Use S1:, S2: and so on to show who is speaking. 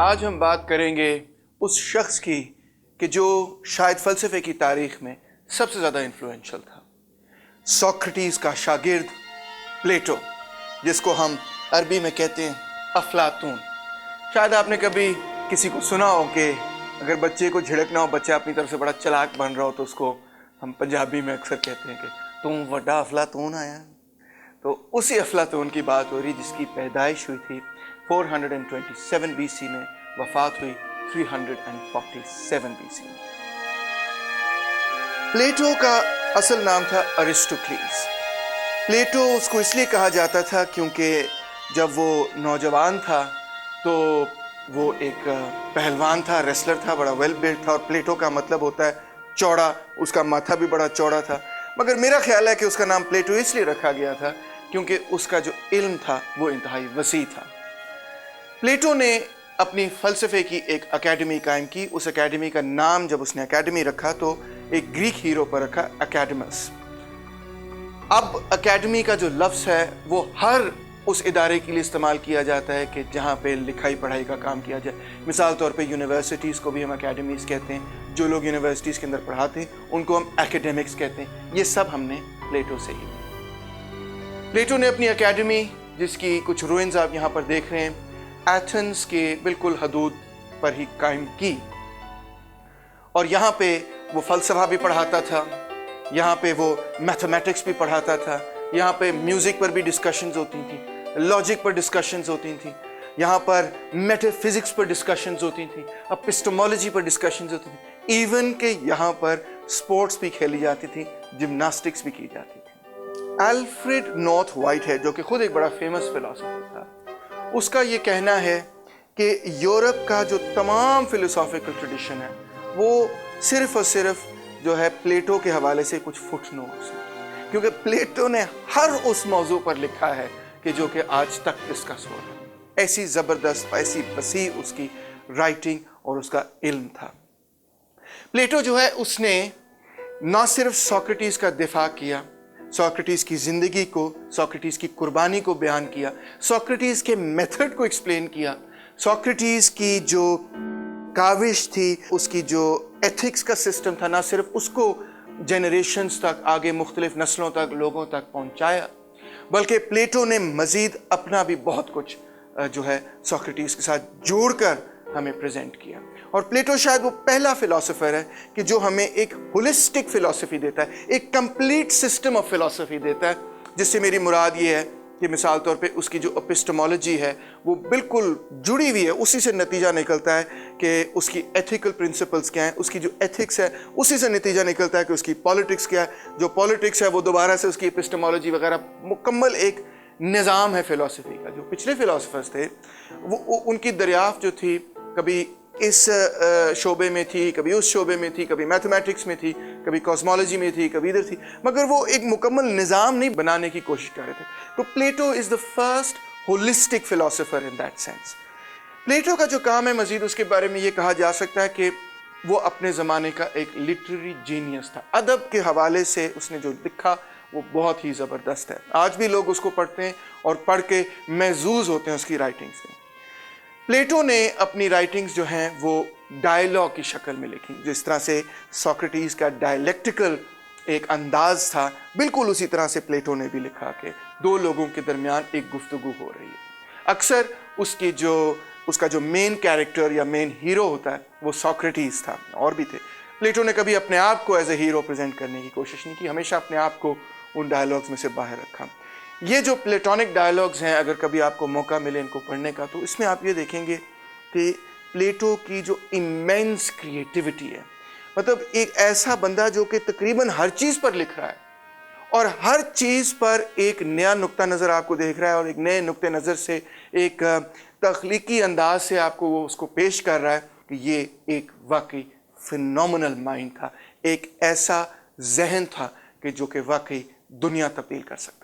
S1: آج ہم بات کریں گے اس شخص کی کہ جو شاید فلسفے کی تاریخ میں سب سے زیادہ انفلوئنشل تھا، سوکریٹیز کا شاگرد پلیٹو، جس کو ہم عربی میں کہتے ہیں افلاطون۔ شاید آپ نے کبھی کسی کو سنا ہو کہ اگر بچے کو جھڑکنا ہو، بچہ اپنی طرف سے بڑا چلاک بن رہا ہو، تو اس کو ہم پنجابی میں اکثر کہتے ہیں کہ تم وڈا افلاطون آیا۔ تو اسی افلاطون کی بات ہو رہی جس کی پیدائش ہوئی تھی 427 بی سی میں، وفات ہوئی 347 بی سی میں۔ پلیٹو کا اصل نام تھا ارسطوکلیس۔ پلیٹو اس کو اس لیے کہا جاتا تھا کیونکہ جب وہ نوجوان تھا تو وہ ایک پہلوان تھا، ریسلر تھا، بڑا ویل بلڈ تھا، اور پلیٹو کا مطلب ہوتا ہے چوڑا، اس کا ماتھا بھی بڑا چوڑا تھا۔ مگر میرا خیال ہے کہ اس کا نام پلیٹو اس لیے رکھا گیا تھا کیونکہ اس کا جو علم تھا وہ انتہائی وسیع تھا۔ پلیٹو نے اپنی فلسفے کی ایک اکیڈمی قائم کی۔ اس اکیڈمی کا نام جب اس نے اکیڈمی رکھا تو ایک گریک ہیرو پر رکھا، اکیڈمس۔ اب اکیڈمی کا جو لفظ ہے وہ ہر اس ادارے کے لیے استعمال کیا جاتا ہے کہ جہاں پہ لکھائی پڑھائی کا کام کیا جائے۔ مثال طور پہ یونیورسٹیز کو بھی ہم اکیڈمیز کہتے ہیں، جو لوگ یونیورسٹیز کے اندر پڑھاتے ہیں ان کو ہم ایکیڈیمکس کہتے ہیں۔ یہ سب ہم نے پلیٹو سے ہی۔ پلیٹو نے اپنی اکیڈمی، جس کی کچھ روئنز آپ یہاں پر دیکھ رہے ہیں، ایتھنز کے بالکل حدود پر ہی قائم کی، اور یہاں پہ وہ فلسفہ بھی پڑھاتا تھا، یہاں پہ وہ میتھمیٹکس بھی پڑھاتا تھا، یہاں پہ میوزک پر بھی ڈسکشنز ہوتی تھیں، لاجک پر ڈسکشنز ہوتی تھیں، یہاں پر میٹا فزکس پر ڈسکشنز ہوتی تھیں، اپسٹمولوجی پر ڈسکشنز ہوتی تھیں، ایون کہ یہاں پر سپورٹس بھی کھیلی جاتی تھی، جمناسٹکس بھی کی جاتی تھی۔ الفریڈ نارتھ وائٹ ہے، جو کہ خود ایک بڑا فیمس فلاسفر تھا، اس کا یہ کہنا ہے کہ یورپ کا جو تمام فلسافیکل ٹریڈیشن ہے وہ صرف اور صرف جو ہے پلیٹو کے حوالے سے کچھ فٹ نوٹس ہیں، کیونکہ پلیٹو نے ہر اس موضوع پر لکھا ہے کہ جو کہ آج تک ڈسکس ہو رہا ہے۔ ایسی زبردست، ایسی وسیع اس کی رائٹنگ اور اس کا علم تھا۔ پلیٹو جو ہے اس نے نہ صرف سوکریٹیز کا دفاع کیا، سوکریٹیز کی زندگی کو، سوکریٹیز کی قربانی کو بیان کیا، سوکریٹیز کے میتھڈ کو ایکسپلین کیا، سوکریٹیز کی جو کاوش تھی، اس کی جو ایتھکس کا سسٹم تھا، نہ صرف اس کو جنریشنز تک، آگے مختلف نسلوں تک، لوگوں تک پہنچایا، بلکہ پلیٹو نے مزید اپنا بھی بہت کچھ جو ہے سوکریٹیز کے ساتھ جوڑ کر ہمیں پریزنٹ کیا۔ اور پلیٹو شاید وہ پہلا فلاسفر ہے کہ جو ہمیں ایک ہولسٹک فلسفی دیتا ہے، ایک کمپلیٹ سسٹم آف فلسفی دیتا ہے، جس سے میری مراد یہ ہے کہ مثال طور پہ اس کی جو اپسٹمولوجی ہے وہ بالکل جڑی ہوئی ہے، اسی سے نتیجہ نکلتا ہے کہ اس کی ایتھیکل پرنسپلز کیا ہیں، اس کی جو ایتھکس ہے اسی سے نتیجہ نکلتا ہے کہ اس کی پالیٹکس کیا ہے، جو پالیٹکس ہے وہ دوبارہ سے اس کی اپسٹمولوجی وغیرہ، مکمل ایک نظام ہے فلسفی کا۔ جو پچھلے فلاسفرز تھے وہ ان کی دریافت جو تھی کبھی اس شعبے میں تھی، کبھی اس شعبے میں تھی، کبھی میتھمیٹکس میں تھی، کبھی کاسمولوجی میں تھی، کبھی ادھر تھی، مگر وہ ایک مکمل نظام نہیں بنانے کی کوشش کر رہے تھے۔ تو Plato is the first holistic philosopher in that sense. Plato کا جو کام ہے، مزید اس کے بارے میں یہ کہا جا سکتا ہے کہ وہ اپنے زمانے کا ایک لٹریری جینیس تھا۔ ادب کے حوالے سے اس نے جو لکھا وہ بہت ہی زبردست ہے، آج بھی لوگ اس کو پڑھتے ہیں اور پڑھ کے محظوظ ہوتے ہیں اس کی رائٹنگ سے۔ پلیٹو نے اپنی رائٹنگز جو ہیں وہ ڈائیلاگ کی شکل میں لکھی، جس طرح سے سوکریٹیز کا ڈائلیکٹیکل ایک انداز تھا، بالکل اسی طرح سے پلیٹو نے بھی لکھا کہ دو لوگوں کے درمیان ایک گفتگو ہو رہی ہے۔ اکثر اس کا جو مین کیریکٹر یا مین ہیرو ہوتا ہے وہ سوکریٹیز تھا، اور بھی تھے۔ پلیٹو نے کبھی اپنے آپ کو ایز اے ہیرو پریزنٹ کرنے کی کوشش نہیں کی، ہمیشہ اپنے آپ کو ان ڈائیلاگز میں سے باہر رکھا۔ یہ جو پلیٹونک ڈائیلاگز ہیں، اگر کبھی آپ کو موقع ملے ان کو پڑھنے کا، تو اس میں آپ یہ دیکھیں گے کہ پلیٹو کی جو ایمینس کریٹیوٹی ہے، مطلب ایک ایسا بندہ جو کہ تقریباً ہر چیز پر لکھ رہا ہے اور ہر چیز پر ایک نیا نقطہ نظر آپ کو دیکھ رہا ہے، اور ایک نئے نقطہ نظر سے ایک تخلیقی انداز سے آپ کو وہ اس کو پیش کر رہا ہے کہ یہ ایک واقعی فینومنل مائنڈ تھا، ایک ایسا ذہن تھا کہ جو کہ واقعی دنیا تبدیل کر سکتا ہے۔